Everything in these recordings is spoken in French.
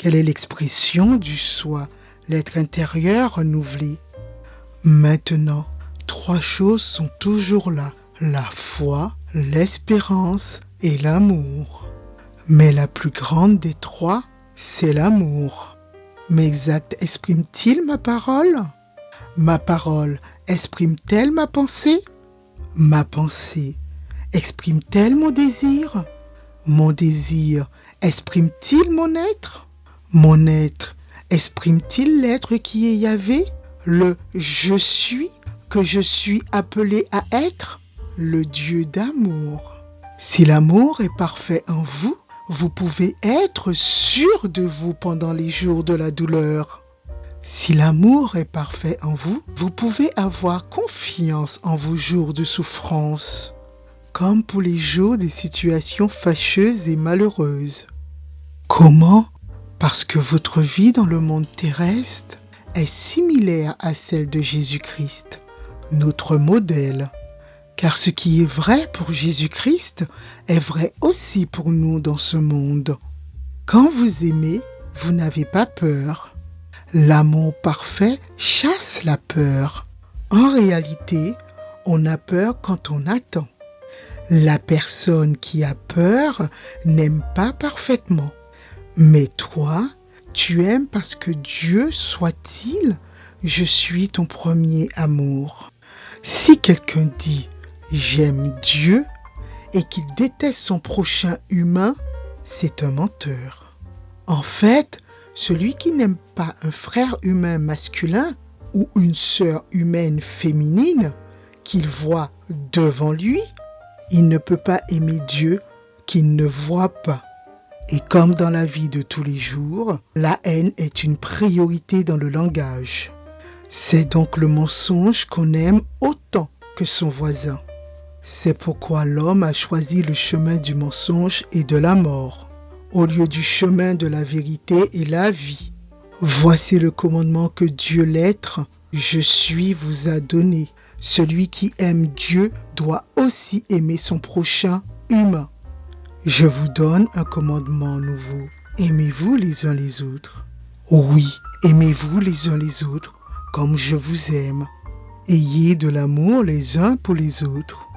Quelle est l'expression du soi, l'être intérieur renouvelé? Maintenant, 3 choses sont toujours là, la foi, l'espérance et l'amour. Mais la plus grande des 3, c'est l'amour. Mes actes expriment-ils ma parole? Ma parole exprime-t-elle ma pensée? Ma pensée exprime-t-elle mon désir? Mon désir exprime-t-il mon être? Mon être exprime-t-il l'être qui est Yahvé? Le je suis que je suis appelé à être? Le Dieu d'amour. Si l'amour est parfait en vous, vous pouvez être sûr de vous pendant les jours de la douleur. Si l'amour est parfait en vous, vous pouvez avoir confiance en vos jours de souffrance, comme pour les jours des situations fâcheuses et malheureuses. Comment? Parce que votre vie dans le monde terrestre est similaire à celle de Jésus-Christ, notre modèle. Car ce qui est vrai pour Jésus-Christ est vrai aussi pour nous dans ce monde. Quand vous aimez, vous n'avez pas peur. L'amour parfait chasse la peur. En réalité, on a peur quand on attend. La personne qui a peur n'aime pas parfaitement. Mais toi, tu aimes parce que Dieu soit-il, je suis ton premier amour. Si quelqu'un dit « j'aime Dieu » et qu'il déteste son prochain humain, c'est un menteur. En fait, celui qui n'aime pas un frère humain masculin ou une sœur humaine féminine qu'il voit devant lui, il ne peut pas aimer Dieu qu'il ne voit pas. Et comme dans la vie de tous les jours, la haine est une priorité dans le langage. C'est donc le mensonge qu'on aime autant que son voisin. C'est pourquoi l'homme a choisi le chemin du mensonge et de la mort, au lieu du chemin de la vérité et la vie. Voici le commandement que Dieu l'être, je suis, vous a donné. Celui qui aime Dieu doit aussi aimer son prochain humain. Je vous donne un commandement nouveau. Aimez-vous les uns les autres. Oui, aimez-vous les uns les autres, comme je vous aime. Ayez de l'amour les uns pour les autres.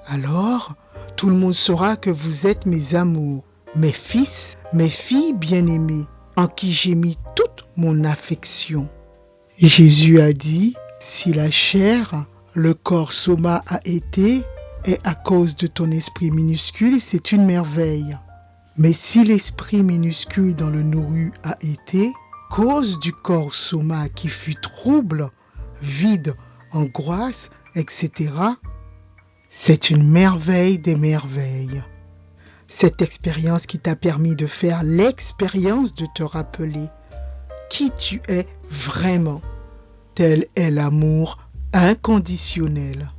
Alors, tout le monde saura que vous êtes mes amours, mes fils, mes filles bien-aimées, en qui j'ai mis toute mon affection. Jésus a dit, si la chair, le corps soma a été, et à cause de ton esprit minuscule, c'est une merveille. Mais si l'esprit minuscule dans le nourru a été, cause du corps soma qui fut trouble, vide, angoisse, etc., c'est une merveille des merveilles. Cette expérience qui t'a permis de faire l'expérience de te rappeler qui tu es vraiment. Tel est l'amour inconditionnel.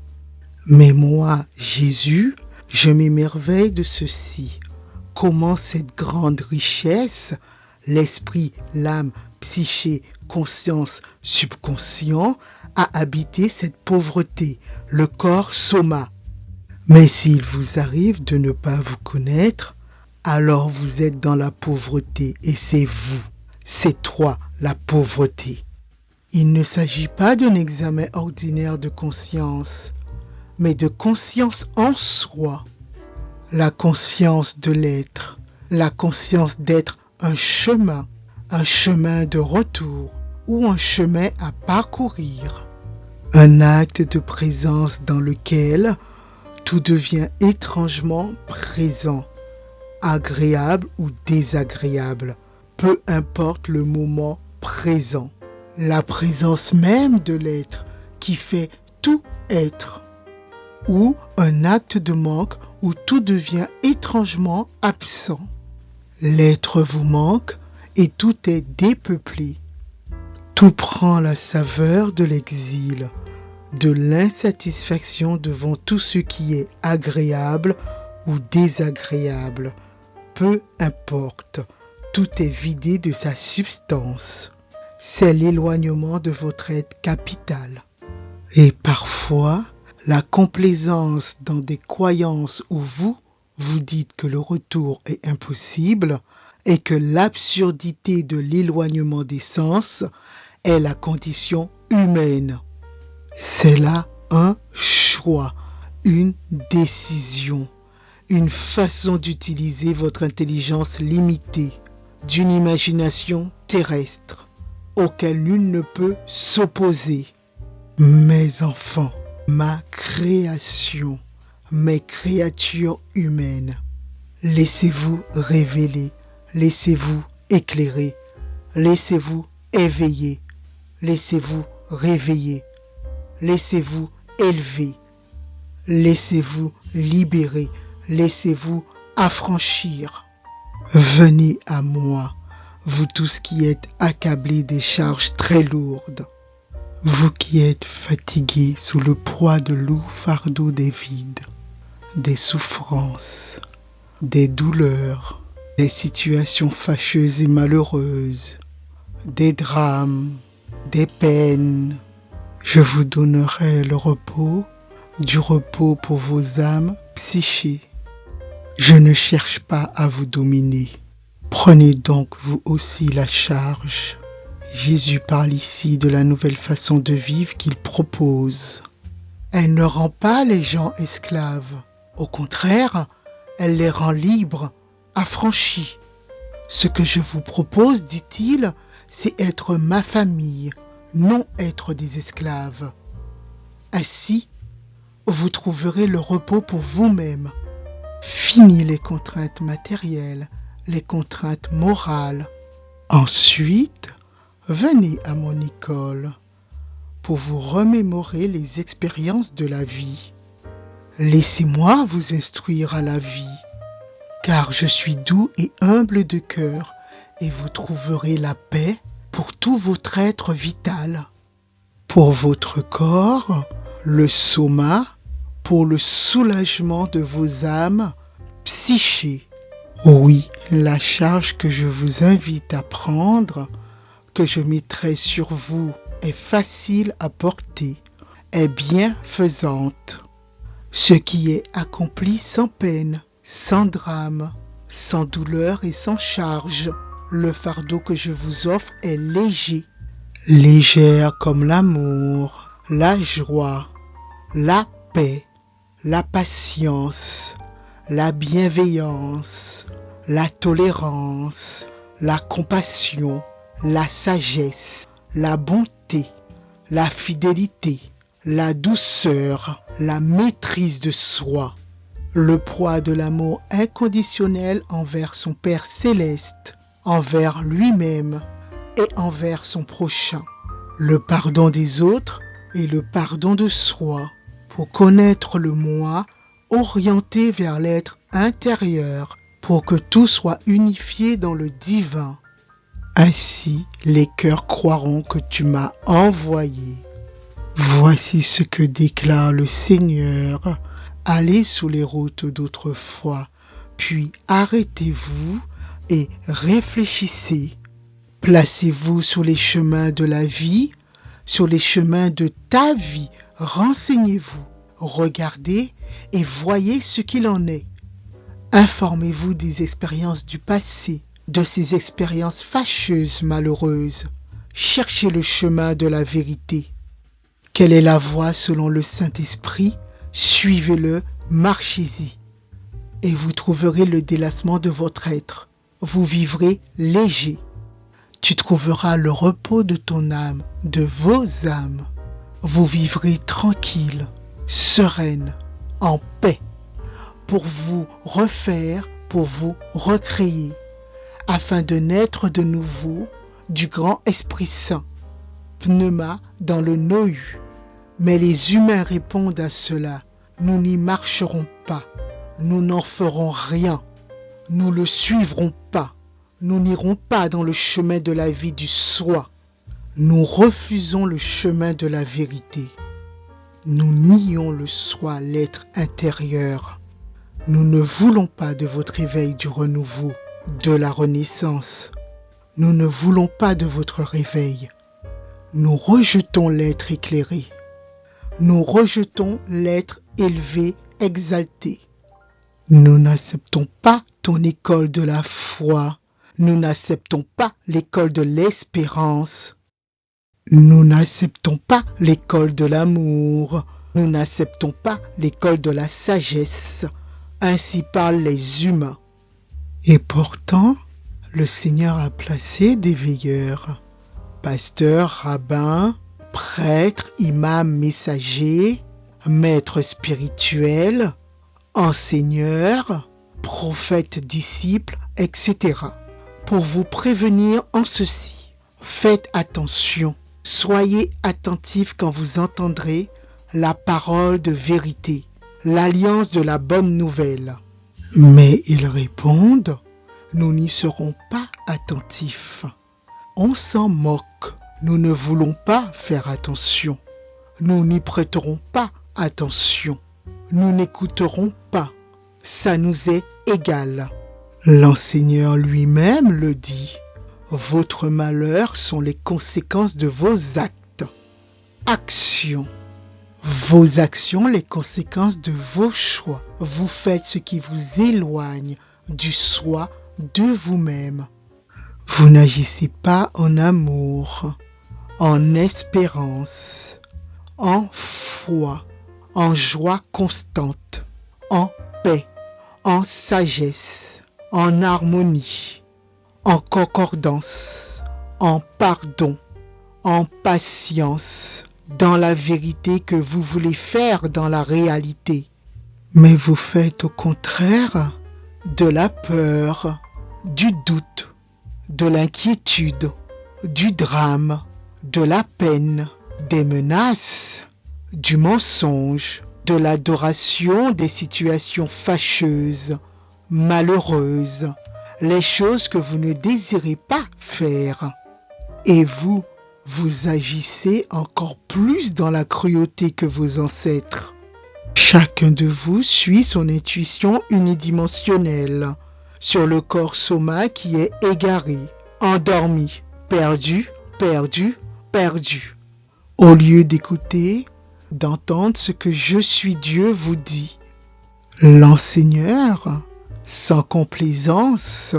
Mais moi, Jésus, je m'émerveille de ceci. Comment cette grande richesse, l'esprit, l'âme, psyché, conscience, subconscient, a habité cette pauvreté, le corps soma. Mais s'il vous arrive de ne pas vous connaître, alors vous êtes dans la pauvreté et c'est vous, c'est toi la pauvreté. Il ne s'agit pas d'un examen ordinaire de conscience, mais de conscience en soi. La conscience de l'être, la conscience d'être un chemin de retour ou un chemin à parcourir. Un acte de présence dans lequel tout devient étrangement présent, agréable ou désagréable, peu importe le moment présent. La présence même de l'être qui fait tout être. Ou un acte de manque où tout devient étrangement absent. L'être vous manque et tout est dépeuplé. Tout prend la saveur de l'exil, de l'insatisfaction devant tout ce qui est agréable ou désagréable. Peu importe, tout est vidé de sa substance. C'est l'éloignement de votre être capital. Et parfois, la complaisance dans des croyances où vous dites que le retour est impossible et que l'absurdité de l'éloignement des sens est la condition humaine. C'est là un choix, une décision, une façon d'utiliser votre intelligence limitée, d'une imagination terrestre, auquel nul ne peut s'opposer. Mes enfants, ma création, mes créatures humaines, laissez-vous révéler, laissez-vous éclairer, laissez-vous éveiller, laissez-vous réveiller, laissez-vous élever, laissez-vous libérer, laissez-vous affranchir. Venez à moi, vous tous qui êtes accablés des charges très lourdes, vous qui êtes fatigués sous le poids de lourds fardeaux des vides, des souffrances, des douleurs, des situations fâcheuses et malheureuses, des drames, des peines. Je vous donnerai le repos, du repos pour vos âmes psychées. Je ne cherche pas à vous dominer. Prenez donc vous aussi la charge. Jésus parle ici de la nouvelle façon de vivre qu'il propose. Elle ne rend pas les gens esclaves. Au contraire, elle les rend libres, affranchis. Ce que je vous propose, dit-il, c'est être ma famille, non être des esclaves. Ainsi, vous trouverez le repos pour vous-même. Fini les contraintes matérielles, les contraintes morales. Ensuite, venez à mon école pour vous remémorer les expériences de la vie. Laissez-moi vous instruire à la vie, car je suis doux et humble de cœur, et vous trouverez la paix pour tout votre être vital. Pour votre corps, le soma, pour le soulagement de vos âmes psychées. Oui, la charge que je vous invite à prendre, que je mettrai sur vous, est facile à porter, est bienfaisante. Ce qui est accompli sans peine, sans drame, sans douleur et sans charge. Le fardeau que je vous offre est léger, légère comme l'amour, la joie, la paix, la patience, la bienveillance, la tolérance, la compassion, la sagesse, la bonté, la fidélité, la douceur, la maîtrise de soi, le poids de l'amour inconditionnel envers son Père céleste, envers lui-même et envers son prochain, le pardon des autres et le pardon de soi, pour connaître le moi orienté vers l'être intérieur, pour que tout soit unifié dans le divin. Ainsi, les cœurs croiront que tu m'as envoyé. Voici ce que déclare le Seigneur. Allez sur les routes d'autrefois, puis arrêtez-vous et réfléchissez. Placez-vous sur les chemins de la vie, sur les chemins de ta vie. Renseignez-vous, regardez et voyez ce qu'il en est. Informez-vous des expériences du passé, de ces expériences fâcheuses, malheureuses. Cherchez le chemin de la vérité. Quelle est la voie selon le Saint-Esprit? Suivez-le, marchez-y. Et vous trouverez le délassement de votre être. Vous vivrez léger. Tu trouveras le repos de ton âme, de vos âmes. Vous vivrez tranquille, sereine, en paix, pour vous refaire, pour vous recréer, afin de naître de nouveau du grand Esprit Saint. Pneuma dans le Nohu. Mais les humains répondent à cela. Nous n'y marcherons pas. Nous n'en ferons rien. Nous le suivrons pas. Nous n'irons pas dans le chemin de la vie du soi. Nous refusons le chemin de la vérité. Nous nions le soi, l'être intérieur. Nous ne voulons pas de votre éveil du renouveau, de la renaissance. Nous ne voulons pas de votre réveil. Nous rejetons l'être éclairé. Nous rejetons l'être élevé, exalté. Nous n'acceptons pas ton école de la foi. Nous n'acceptons pas l'école de l'espérance. Nous n'acceptons pas l'école de l'amour. Nous n'acceptons pas l'école de la sagesse. Ainsi parlent les humains. Et pourtant, le Seigneur a placé des veilleurs. Pasteurs, rabbins, prêtres, imams, messagers, maîtres spirituels, enseigneurs, prophètes, disciples, etc. Pour vous prévenir en ceci, faites attention, soyez attentifs quand vous entendrez la parole de vérité, l'alliance de la bonne nouvelle. Mais ils répondent, nous n'y serons pas attentifs. On s'en moque, nous ne voulons pas faire attention. Nous n'y prêterons pas attention. Nous n'écouterons pas. Ça nous est égal. L'enseigneur lui-même le dit. Votre malheur sont les conséquences de vos actes. Actions. Vos actions, les conséquences de vos choix. Vous faites ce qui vous éloigne du soi de vous-même. Vous n'agissez pas en amour, en espérance, en foi, en joie constante, en paix, en sagesse, en harmonie, en concordance, en pardon, en patience, dans la vérité que vous voulez faire dans la réalité. Mais vous faites au contraire de la peur, du doute, de l'inquiétude, du drame, de la peine, des menaces, du mensonge, de l'adoration des situations fâcheuses, malheureuses, les choses que vous ne désirez pas faire. Et vous agissez encore plus dans la cruauté que vos ancêtres. Chacun de vous suit son intuition unidimensionnelle sur le corps soma qui est égaré, endormi, perdu, perdu, perdu. Au lieu d'écouter, d'entendre ce que je suis Dieu vous dit. L'enseigneur, sans complaisance,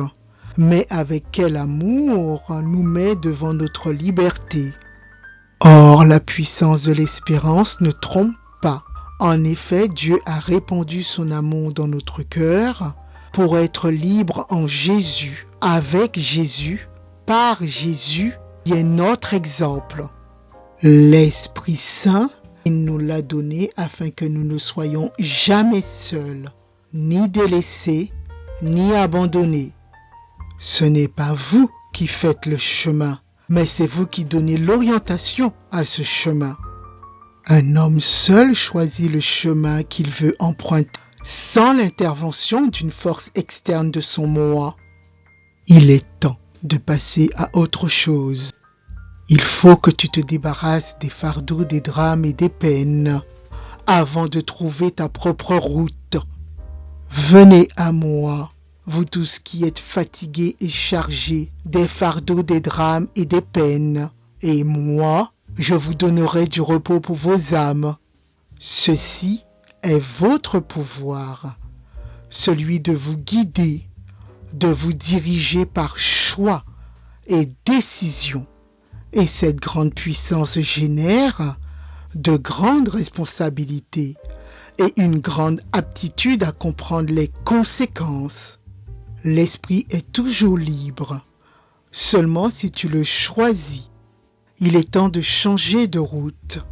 mais avec quel amour nous met devant notre liberté. Or, la puissance de l'espérance ne trompe pas. En effet, Dieu a répandu son amour dans notre cœur pour être libre en Jésus, avec Jésus, par Jésus, qui est notre exemple. L'Esprit Saint, il nous l'a donné afin que nous ne soyons jamais seuls, ni délaissés, ni abandonnés. Ce n'est pas vous qui faites le chemin, mais c'est vous qui donnez l'orientation à ce chemin. Un homme seul choisit le chemin qu'il veut emprunter, sans l'intervention d'une force externe de son moi. Il est temps de passer à autre chose. Il faut que tu te débarrasses des fardeaux, des drames et des peines, avant de trouver ta propre route. Venez à moi, vous tous qui êtes fatigués et chargés des fardeaux, des drames et des peines, et moi, je vous donnerai du repos pour vos âmes. Ceci est votre pouvoir, celui de vous guider, de vous diriger par choix et décision. Et cette grande puissance génère de grandes responsabilités et une grande aptitude à comprendre les conséquences. L'esprit est toujours libre, seulement si tu le choisis. Il est temps de changer de route.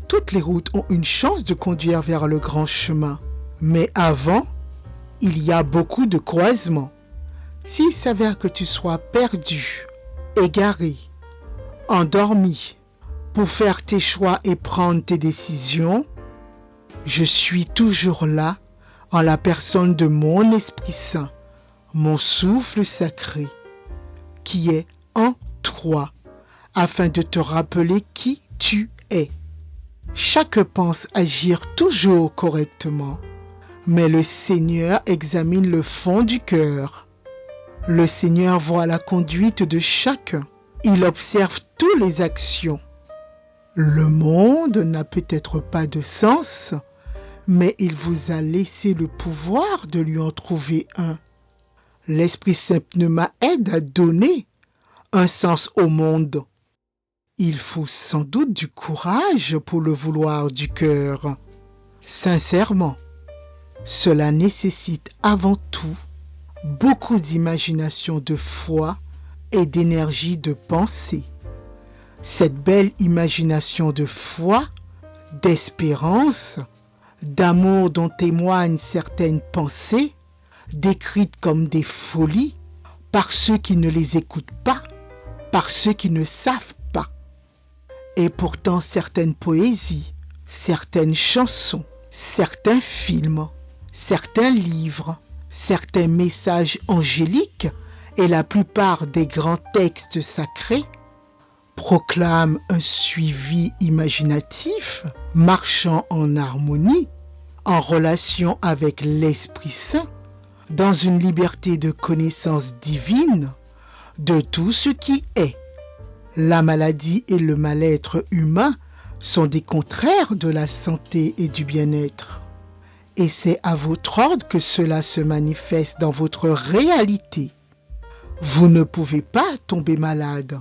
Toutes les routes ont une chance de conduire vers le grand chemin, mais avant, il y a beaucoup de croisements. S'il s'avère que tu sois perdu, égaré, endormi, pour faire tes choix et prendre tes décisions, je suis toujours là en la personne de mon Esprit Saint, mon souffle sacré, qui est en toi, afin de te rappeler qui tu es. Chacun pense agir toujours correctement, mais le Seigneur examine le fond du cœur. Le Seigneur voit la conduite de chacun. Il observe toutes les actions. Le monde n'a peut-être pas de sens, mais il vous a laissé le pouvoir de lui en trouver un. l'Esprit Saint m'aide à donner un sens au monde. Il faut sans doute du courage pour le vouloir du cœur. Sincèrement, cela nécessite avant tout beaucoup d'imagination, de foi et d'énergie de pensée. Cette belle imagination de foi, d'espérance, d'amour dont témoignent certaines pensées, décrites comme des folies par ceux qui ne les écoutent pas, par ceux qui ne savent pas. Et pourtant certaines poésies, certaines chansons, certains films, certains livres, certains messages angéliques et la plupart des grands textes sacrés proclament un suivi imaginatif marchant en harmonie, en relation avec l'Esprit Saint, dans une liberté de connaissance divine de tout ce qui est. La maladie et le mal-être humain sont des contraires de la santé et du bien-être. Et c'est à votre ordre que cela se manifeste dans votre réalité. Vous ne pouvez pas tomber malade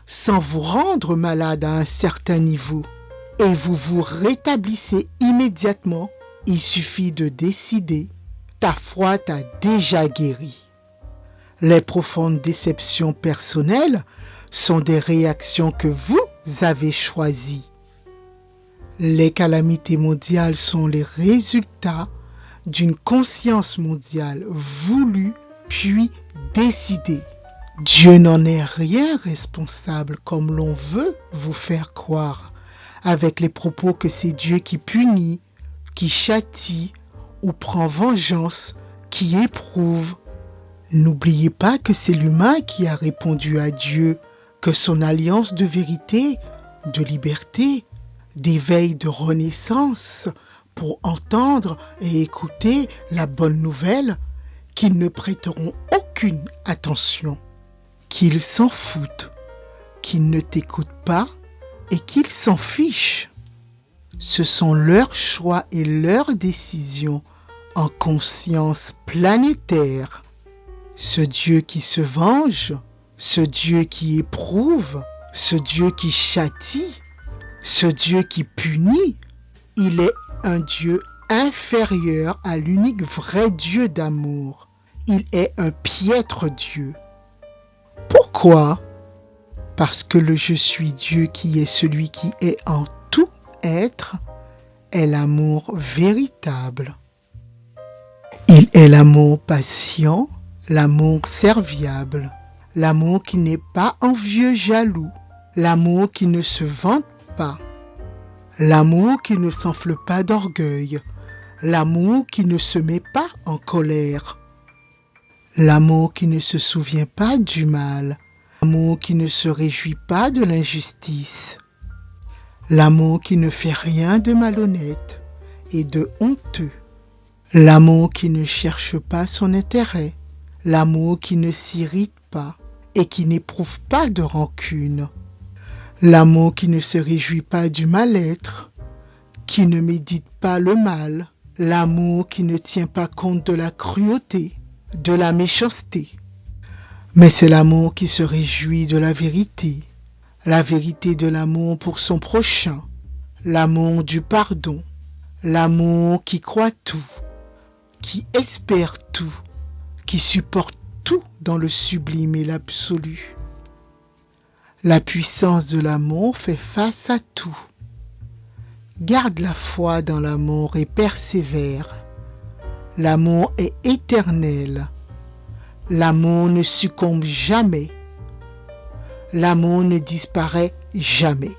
sans vous rendre malade à un certain niveau. Et vous vous rétablissez immédiatement. Il suffit de décider. Ta foi t'a déjà guéri. Les profondes déceptions personnelles sont des réactions que vous avez choisies. Les calamités mondiales sont les résultats d'une conscience mondiale voulue puis décidée. Dieu n'en est rien responsable comme l'on veut vous faire croire, avec les propos que c'est Dieu qui punit, qui châtie ou prend vengeance, qui éprouve. N'oubliez pas que c'est l'humain qui a répondu à Dieu, que son alliance de vérité, de liberté, d'éveil, de renaissance, pour entendre et écouter la bonne nouvelle, qu'ils ne prêteront aucune attention, qu'ils s'en foutent, qu'ils ne t'écoutent pas et qu'ils s'en fichent. Ce sont leurs choix et leurs décisions en conscience planétaire. Ce Dieu qui se venge, ce Dieu qui éprouve, ce Dieu qui châtie, ce Dieu qui punit, il est un Dieu inférieur à l'unique vrai Dieu d'amour. Il est un piètre Dieu. Pourquoi? Parce que le Je suis Dieu qui est celui qui est en tout être est l'amour véritable. Il est l'amour patient, l'amour serviable, l'amour qui n'est pas envieux jaloux, l'amour qui ne se vante pas, l'amour qui ne s'enfle pas d'orgueil, l'amour qui ne se met pas en colère, l'amour qui ne se souvient pas du mal, l'amour qui ne se réjouit pas de l'injustice, l'amour qui ne fait rien de malhonnête et de honteux, l'amour qui ne cherche pas son intérêt, l'amour qui ne s'irrite pas et qui n'éprouve pas de rancune, l'amour qui ne se réjouit pas du mal-être, qui ne médite pas le mal, l'amour qui ne tient pas compte de la cruauté, de la méchanceté. Mais c'est l'amour qui se réjouit de la vérité de l'amour pour son prochain, l'amour du pardon, l'amour qui croit tout, qui espère tout, qui supporte tout dans le sublime et l'absolu. La puissance de l'amour fait face à tout. Garde la foi dans l'amour et persévère. L'amour est éternel. L'amour ne succombe jamais. L'amour ne disparaît jamais.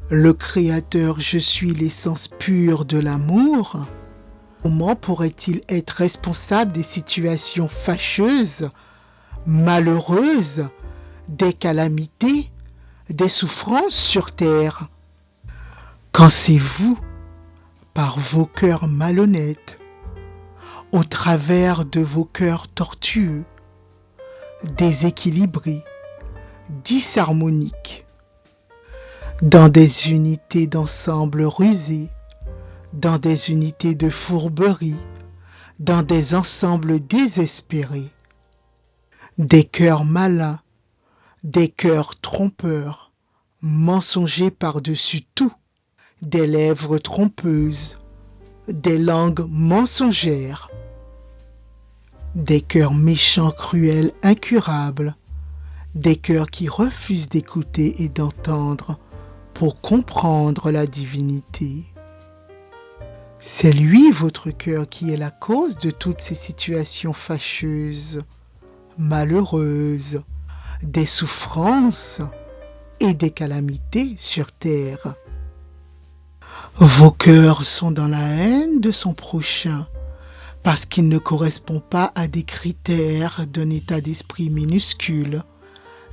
Le Créateur, je suis l'essence pure de l'amour. Comment pourrait-il être responsable des situations fâcheuses, malheureuses, des calamités, des souffrances sur terre? Quand c'est vous, par vos cœurs malhonnêtes, au travers de vos cœurs tortueux, déséquilibrés, disharmoniques, dans des unités d'ensemble rusées, dans des unités de fourberie, dans des ensembles désespérés, des cœurs malins, des cœurs trompeurs, mensongers par-dessus tout, des lèvres trompeuses, des langues mensongères, des cœurs méchants, cruels, incurables, des cœurs qui refusent d'écouter et d'entendre pour comprendre la divinité. C'est lui, votre cœur, qui est la cause de toutes ces situations fâcheuses, malheureuses, des souffrances et des calamités sur terre. Vos cœurs sont dans la haine de son prochain parce qu'il ne correspond pas à des critères d'un état d'esprit minuscule,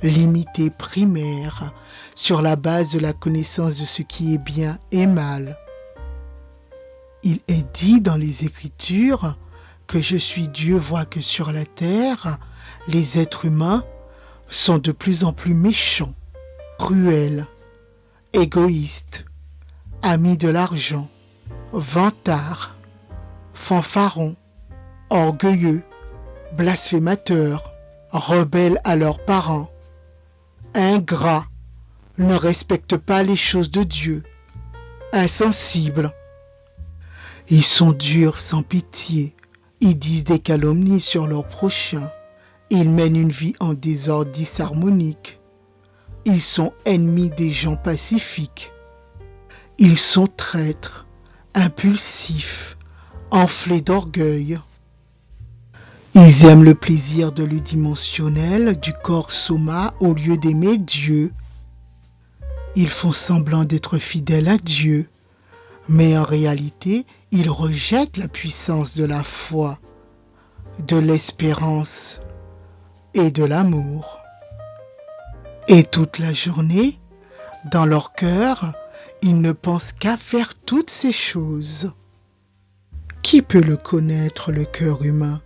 limité, primaire, sur la base de la connaissance de ce qui est bien et mal. Il est dit dans les Écritures que je suis Dieu voit que sur la terre, les êtres humains sont de plus en plus méchants, cruels, égoïstes, amis de l'argent, vantards, fanfarons, orgueilleux, blasphémateurs, rebelles à leurs parents, ingrats, ne respectent pas les choses de Dieu, insensibles. Ils sont durs sans pitié, ils disent des calomnies sur leurs prochains, ils mènent une vie en désordre disharmonique, ils sont ennemis des gens pacifiques, ils sont traîtres, impulsifs, enflés d'orgueil. Ils aiment le plaisir de l'unidimensionnel, du corps soma au lieu d'aimer Dieu. Ils font semblant d'être fidèles à Dieu, mais en réalité, ils rejettent la puissance de la foi, de l'espérance et de l'amour. Et toute la journée, dans leur cœur, ils ne pensent qu'à faire toutes ces choses. Qui peut le connaître, le cœur humain,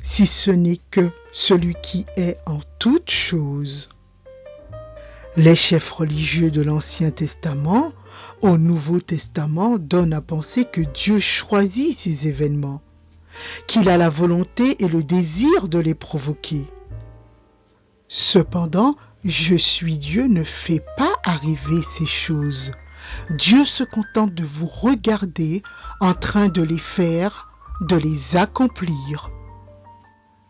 si ce n'est que celui qui est en toutes choses? Les chefs religieux de l'Ancien Testament au Nouveau Testament donnent à penser que Dieu choisit ces événements, qu'il a la volonté et le désir de les provoquer. Cependant, je suis Dieu ne fait pas arriver ces choses. Dieu se contente de vous regarder en train de les faire, de les accomplir.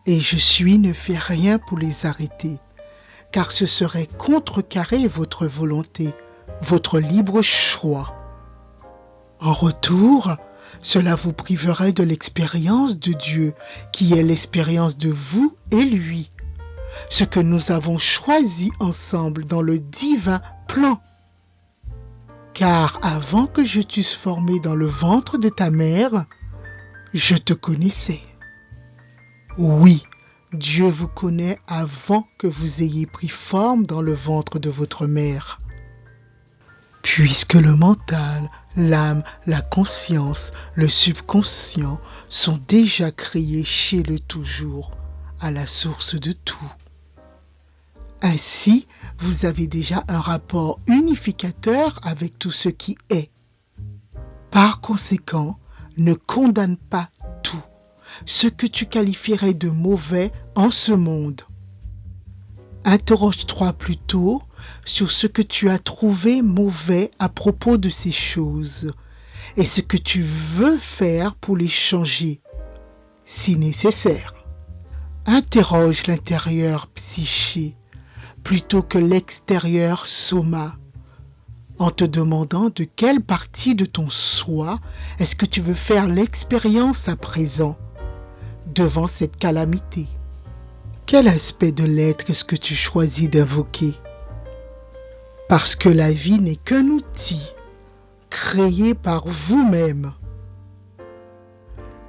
Et je suis ne fait rien pour les arrêter, car ce serait contrecarrer votre volonté, votre libre choix. En retour, cela vous priverait de l'expérience de Dieu, qui est l'expérience de vous et lui, ce que nous avons choisi ensemble dans le divin plan. Car avant que je t'eusse formé dans le ventre de ta mère, je te connaissais. Oui, Dieu vous connaît avant que vous ayez pris forme dans le ventre de votre mère. Puisque le mental, l'âme, la conscience, le subconscient sont déjà créés chez le toujours, à la source de tout. Ainsi, vous avez déjà un rapport unificateur avec tout ce qui est. Par conséquent, ne condamne pas tout, ce que tu qualifierais de mauvais en ce monde. Interroge-toi plutôt sur ce que tu as trouvé mauvais à propos de ces choses et ce que tu veux faire pour les changer, si nécessaire. Interroge l'intérieur psyché plutôt que l'extérieur soma, en te demandant de quelle partie de ton soi est-ce que tu veux faire l'expérience à présent, devant cette calamité. Quel aspect de l'être est-ce que tu choisis d'invoquer? Parce que la vie n'est qu'un outil, créé par vous-même.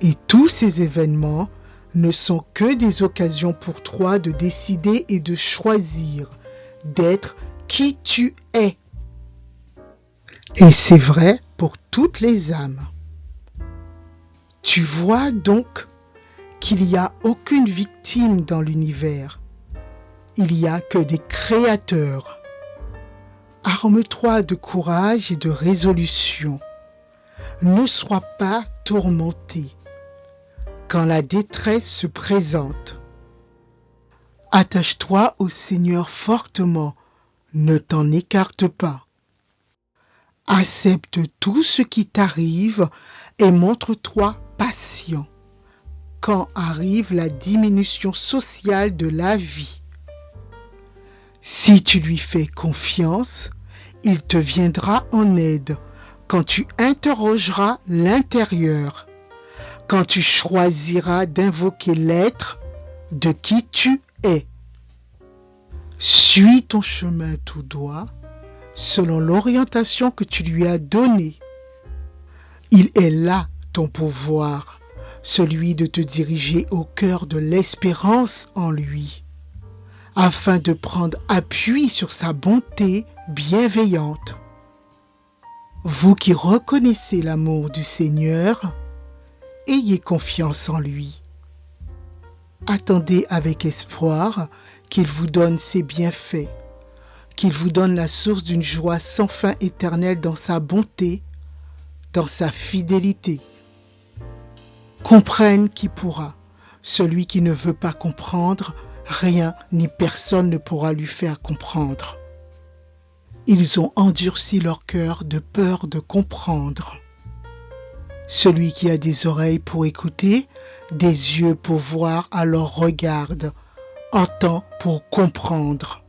Et tous ces événements ne sont que des occasions pour toi de décider et de choisir, d'être qui tu es. Et c'est vrai pour toutes les âmes. Tu vois donc qu'il n'y a aucune victime dans l'univers. Il n'y a que des créateurs. Arme-toi de courage et de résolution. Ne sois pas tourmenté. quand la détresse se présente. Attache-toi au Seigneur fortement, ne t'en écarte pas. Accepte tout ce qui t'arrive et montre-toi patient quand arrive la diminution sociale de la vie. Si tu lui fais confiance, il te viendra en aide quand tu interrogeras l'intérieur, quand tu choisiras d'invoquer l'être de qui tu es. Suis ton chemin tout droit, selon l'orientation que tu lui as donnée. Il est là ton pouvoir, celui de te diriger au cœur de l'espérance en lui, afin de prendre appui sur sa bonté bienveillante. Vous qui reconnaissez l'amour du Seigneur, ayez confiance en lui. Attendez avec espoir qu'il vous donne ses bienfaits, qu'il vous donne la source d'une joie sans fin éternelle dans sa bonté, dans sa fidélité. Comprenne qui pourra. Celui qui ne veut pas comprendre, rien ni personne ne pourra lui faire comprendre. Ils ont endurci leur cœur de peur de comprendre. Celui qui a des oreilles pour écouter, des yeux pour voir, alors regarde, entend pour comprendre.